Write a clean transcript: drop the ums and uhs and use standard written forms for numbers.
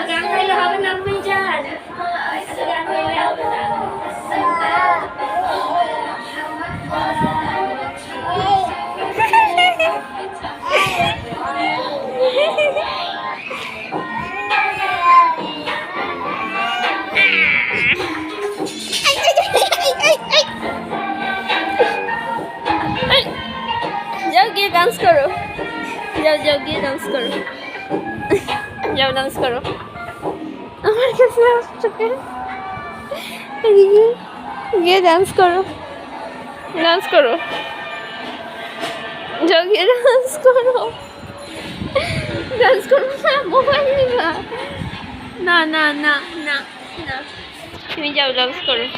গান গাইলে হবে না আমি জান গান গাইলে হবে না जाओ गए डांस करो जाओ जाओ गए डांस करो जाओ डांस करो हमारे कैसे आ चुके हैं गए डांस करो जाओ गए डांस करो ना मोबाइल नहीं ना ना ना ना ना तुम जाओ डांस करो